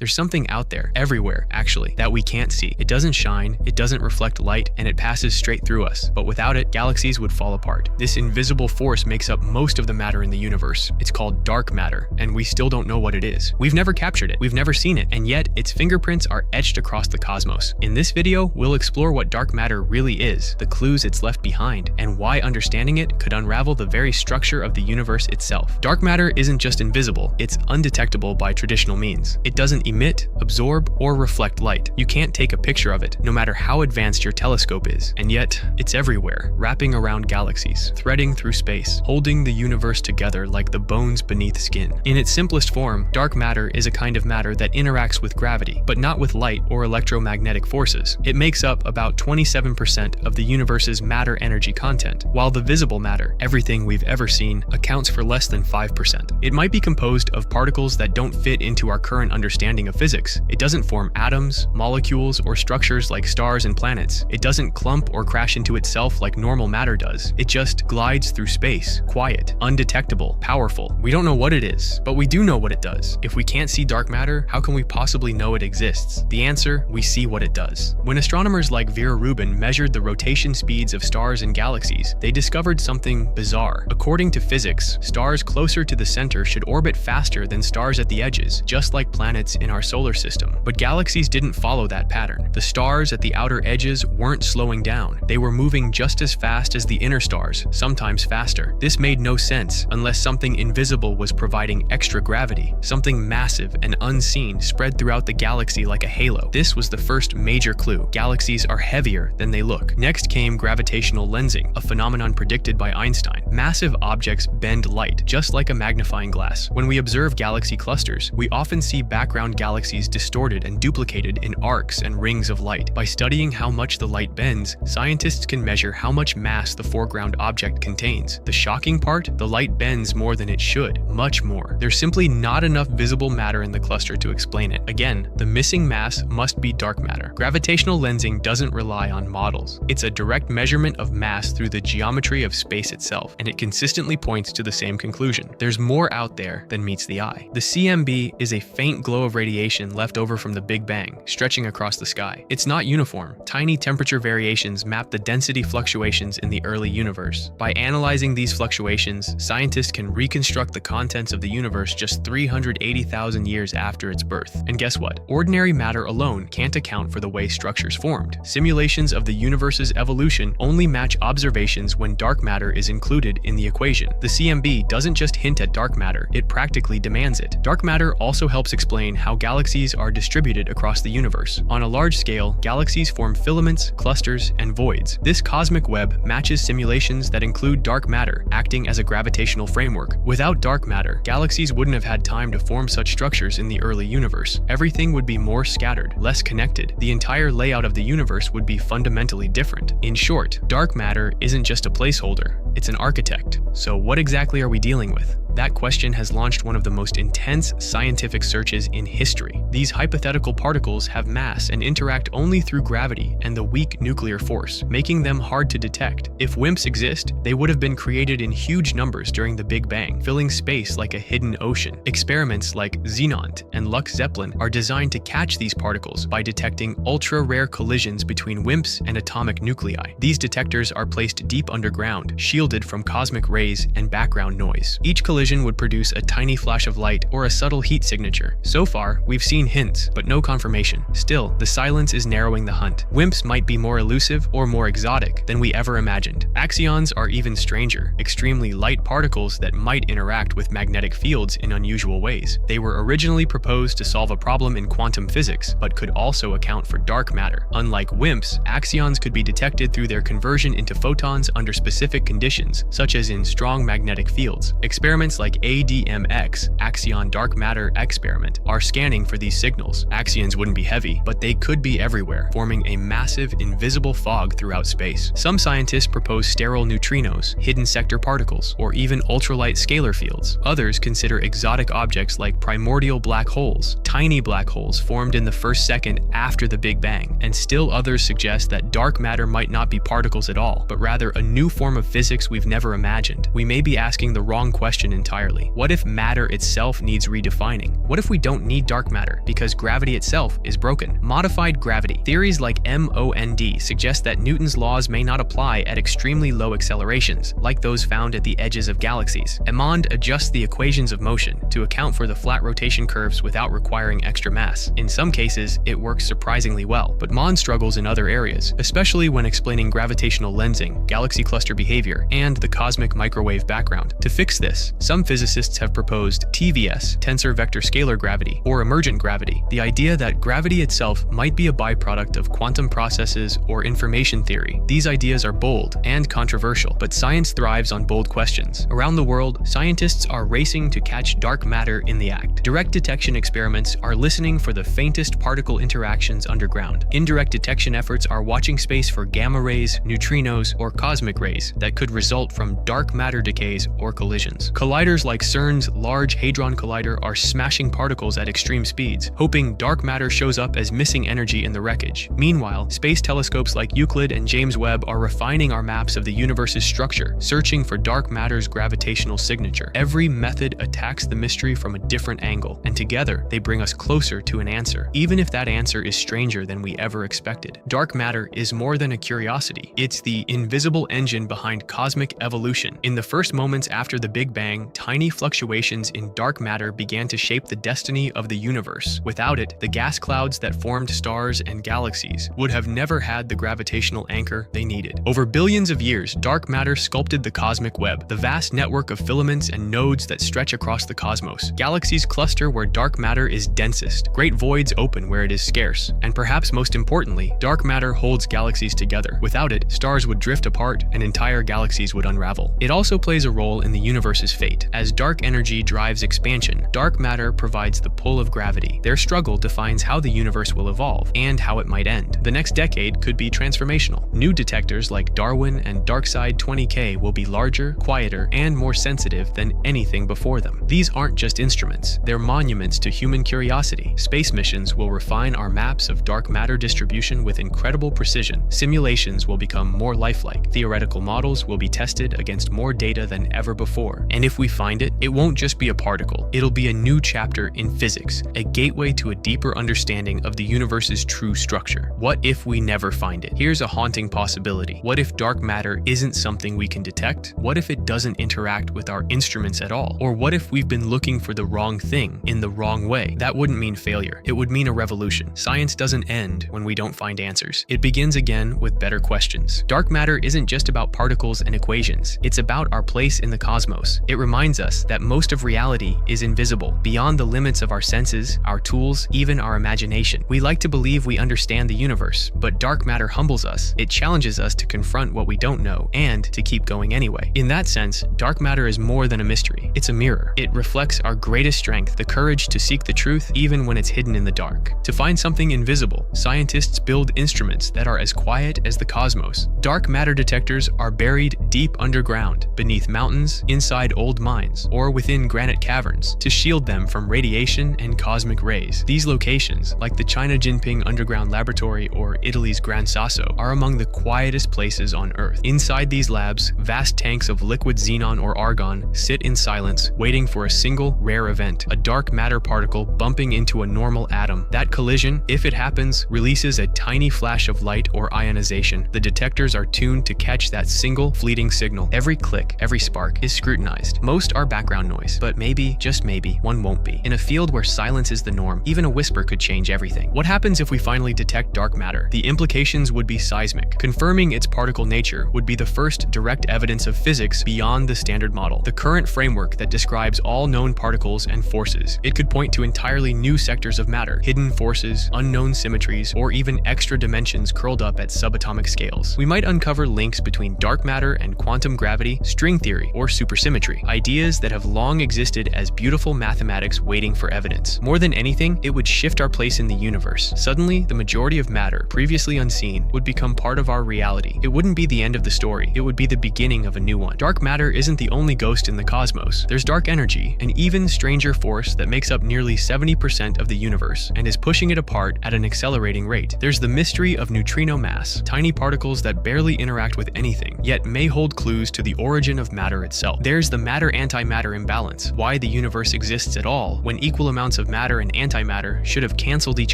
There's something out there, everywhere actually, that we can't see. It doesn't shine, it doesn't reflect light, and it passes straight through us. But without it, galaxies would fall apart. This invisible force makes up most of the matter in the universe. It's called dark matter, and we still don't know what it is. We've never captured it, we've never seen it, and yet its fingerprints are etched across the cosmos. In this video, we'll explore what dark matter really is, the clues it's left behind, and why understanding it could unravel the very structure of the universe itself. Dark matter isn't just invisible, it's undetectable by traditional means. It doesn't emit, absorb, or reflect light. You can't take a picture of it, no matter how advanced your telescope is. And yet, it's everywhere, wrapping around galaxies, threading through space, holding the universe together like the bones beneath skin. In its simplest form, dark matter is a kind of matter that interacts with gravity, but not with light or electromagnetic forces. It makes up about 27% of the universe's matter energy content, while the visible matter, everything we've ever seen, accounts for less than 5%. It might be composed of particles that don't fit into our current understanding of physics. It doesn't form atoms, molecules, or structures like stars and planets. It doesn't clump or crash into itself like normal matter does. It just glides through space, quiet, undetectable, powerful. We don't know what it is, but we do know what it does. If we can't see dark matter, how can we possibly know it exists? The answer: we see what it does. When astronomers like Vera Rubin measured the rotation speeds of stars and galaxies, they discovered something bizarre. According to physics, stars closer to the center should orbit faster than stars at the edges, just like planets in our solar system. But galaxies didn't follow that pattern. The stars at the outer edges weren't slowing down. They were moving just as fast as the inner stars, sometimes faster. This made no sense unless something invisible was providing extra gravity, something massive and unseen spread throughout the galaxy like a halo. This was the first major clue. Galaxies are heavier than they look. Next came gravitational lensing, a phenomenon predicted by Einstein. Massive objects bend light, just like a magnifying glass. When we observe galaxy clusters, we often see background galaxies distorted and duplicated in arcs and rings of light. By studying how much the light bends, scientists can measure how much mass the foreground object contains. The shocking part? The light bends more than it should, much more. There's simply not enough visible matter in the cluster to explain it. Again, the missing mass must be dark matter. Gravitational lensing doesn't rely on models. It's a direct measurement of mass through the geometry of space itself, and it consistently points to the same conclusion. There's more out there than meets the eye. The CMB is a faint glow of radiation left over from the Big Bang, stretching across the sky. It's not uniform. Tiny temperature variations map the density fluctuations in the early universe. By analyzing these fluctuations, scientists can reconstruct the contents of the universe just 380,000 years after its birth. And guess what? Ordinary matter alone can't account for the way structures formed. Simulations of the universe's evolution only match observations when dark matter is included in the equation. The CMB doesn't just hint at dark matter, it practically demands it. Dark matter also helps explain how galaxies are distributed across the universe. On a large scale, galaxies form filaments, clusters, and voids. This cosmic web matches simulations that include dark matter, acting as a gravitational framework. Without dark matter, galaxies wouldn't have had time to form such structures in the early universe. Everything would be more scattered, less connected. The entire layout of the universe would be fundamentally different. In short, dark matter isn't just a placeholder, it's an architect. So what exactly are we dealing with? That question has launched one of the most intense scientific searches in history. These hypothetical particles have mass and interact only through gravity and the weak nuclear force, making them hard to detect. If WIMPs exist, they would have been created in huge numbers during the Big Bang, filling space like a hidden ocean. Experiments like Xenont and Lux Zeppelin are designed to catch these particles by detecting ultra-rare collisions between WIMPs and atomic nuclei. These detectors are placed deep underground, shielded from cosmic rays and background noise. Each collision would produce a tiny flash of light or a subtle heat signature. So far, we've seen hints, but no confirmation. Still, the silence is narrowing the hunt. WIMPs might be more elusive or more exotic than we ever imagined. Axions are even stranger, extremely light particles that might interact with magnetic fields in unusual ways. They were originally proposed to solve a problem in quantum physics, but could also account for dark matter. Unlike WIMPs, axions could be detected through their conversion into photons under specific conditions, such as in strong magnetic fields. Experiments like ADMX, Axion Dark Matter Experiment, are scanning for these signals. Axions wouldn't be heavy, but they could be everywhere, forming a massive, invisible fog throughout space. Some scientists propose sterile neutrinos, hidden sector particles, or even ultralight scalar fields. Others consider exotic objects like primordial black holes, tiny black holes formed in the first second after the Big Bang. And still others suggest that dark matter might not be particles at all, but rather a new form of physics we've never imagined. mind. We may be asking the wrong question entirely. What if matter itself needs redefining? What if we don't need dark matter because gravity itself is broken? Modified gravity. Theories like MOND suggest that Newton's laws may not apply at extremely low accelerations, like those found at the edges of galaxies. MOND adjusts the equations of motion to account for the flat rotation curves without requiring extra mass. In some cases, it works surprisingly well, but MOND struggles in other areas, especially when explaining gravitational lensing, galaxy cluster behavior, and the cosmic microwave background. To fix this, some physicists have proposed TVS, tensor vector scalar gravity, or emergent gravity, the idea that gravity itself might be a byproduct of quantum processes or information theory. These ideas are bold and controversial, but science thrives on bold questions. Around the world, scientists are racing to catch dark matter in the act. Direct detection experiments are listening for the faintest particle interactions underground. Indirect detection efforts are watching space for gamma rays, neutrinos, or cosmic rays that could result from dark matter decays or collisions. Colliders like CERN's Large Hadron Collider are smashing particles at extreme speeds, hoping dark matter shows up as missing energy in the wreckage. Meanwhile, space telescopes like Euclid and James Webb are refining our maps of the universe's structure, searching for dark matter's gravitational signature. Every method attacks the mystery from a different angle, and together they bring us closer to an answer, even if that answer is stranger than we ever expected. Dark matter is more than a curiosity. It's the invisible engine behind cosmic evolution. In the first moments after the Big Bang, tiny fluctuations in dark matter began to shape the destiny of the universe. Without it, the gas clouds that formed stars and galaxies would have never had the gravitational anchor they needed. Over billions of years, dark matter sculpted the cosmic web, the vast network of filaments and nodes that stretch across the cosmos. Galaxies cluster where dark matter is densest. Great voids open where it is scarce. And perhaps most importantly, dark matter holds galaxies together. Without it, stars would drift apart and entire galaxies would unravel. It also plays a role in the universe's fate. As dark energy drives expansion, dark matter provides the pull of gravity. Their struggle defines how the universe will evolve and how it might end. The next decade could be transformational. New detectors like Darwin and DarkSide 20K will be larger, quieter, and more sensitive than anything before them. These aren't just instruments, they're monuments to human curiosity. Space missions will refine our maps of dark matter distribution with incredible precision. Simulations will become more lifelike. Theoretical models will be tested against more data than ever before. And if we find it, it won't just be a particle. It'll be a new chapter in physics, a gateway to a deeper understanding of the universe's true structure. What if we never find it? Here's a haunting possibility. What if dark matter isn't something we can detect? What if it doesn't interact with our instruments at all? Or what if we've been looking for the wrong thing in the wrong way? That wouldn't mean failure. It would mean a revolution. Science doesn't end when we don't find answers. It begins again with better questions. Dark matter isn't just about particles and equations. It's about our place in the cosmos. It reminds us that most of reality is invisible, beyond the limits of our senses, our tools, even our imagination. We like to believe we understand the universe, but dark matter humbles us. It challenges us to confront what we don't know and to keep going anyway. In that sense, dark matter is more than a mystery. It's a mirror. It reflects our greatest strength, the courage to seek the truth even when it's hidden in the dark. To find something invisible, scientists build instruments that are as quiet as the cosmos. Dark matter detectors are buried deep underground, beneath mountains, inside old mines, or within granite caverns, to shield them from radiation and cosmic rays. These locations, like the China Jinping Underground Laboratory or Italy's Gran Sasso, are among the quietest places on Earth. Inside these labs, vast tanks of liquid xenon or argon sit in silence, waiting for a single rare event, a dark matter particle bumping into a normal atom. That collision, if it happens, releases a tiny flash of light or ionization. The detectors are tuned to catch that single fleeting signal. Every click, every spark is scrutinized. Most are background noise, but maybe, just maybe, one won't be. In a field where silence is the norm, even a whisper could change everything. What happens if we finally detect dark matter? The implications would be seismic. Confirming its particle nature would be the first direct evidence of physics beyond the standard model, the current framework that describes all known particles and forces. It could point to entirely new sectors of matter, hidden forces, unknown symmetries, or even extra dimensions curled up at subatomic scales. We might uncover links between dark matter and quantum gravity, string theory, or supersymmetry, ideas that have long existed as beautiful mathematics waiting for evidence. More than anything, it would shift our place in the universe. Suddenly, the majority of matter, previously unseen, would become part of our reality. It wouldn't be the end of the story, it would be the beginning of a new one. Dark matter isn't the only ghost in the cosmos. There's dark energy, an even stranger force that makes up nearly 70% of the universe and is pushing it apart at an accelerating rate. There's the mystery of neutrino mass, tiny particles that barely interact with anything, yet may hold clues to the origin origin of matter itself. There's the matter-antimatter imbalance, why the universe exists at all, when equal amounts of matter and antimatter should have canceled each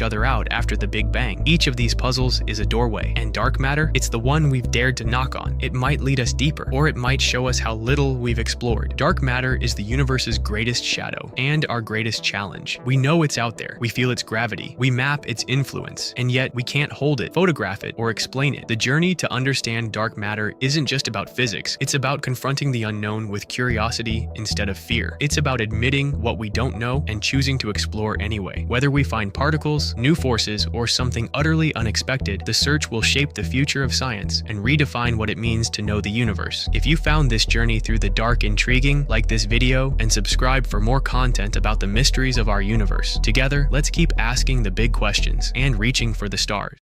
other out after the Big Bang. Each of these puzzles is a doorway, and dark matter, it's the one we've dared to knock on. It might lead us deeper, or it might show us how little we've explored. Dark matter is the universe's greatest shadow, and our greatest challenge. We know it's out there, we feel its gravity, we map its influence, and yet we can't hold it, photograph it, or explain it. The journey to understand dark matter isn't just about physics, it's about confronting the unknown with curiosity instead of fear. It's about admitting what we don't know and choosing to explore anyway. Whether we find particles, new forces, or something utterly unexpected, the search will shape the future of science and redefine what it means to know the universe. If you found this journey through the dark intriguing, like this video and subscribe for more content about the mysteries of our universe. Together, let's keep asking the big questions and reaching for the stars.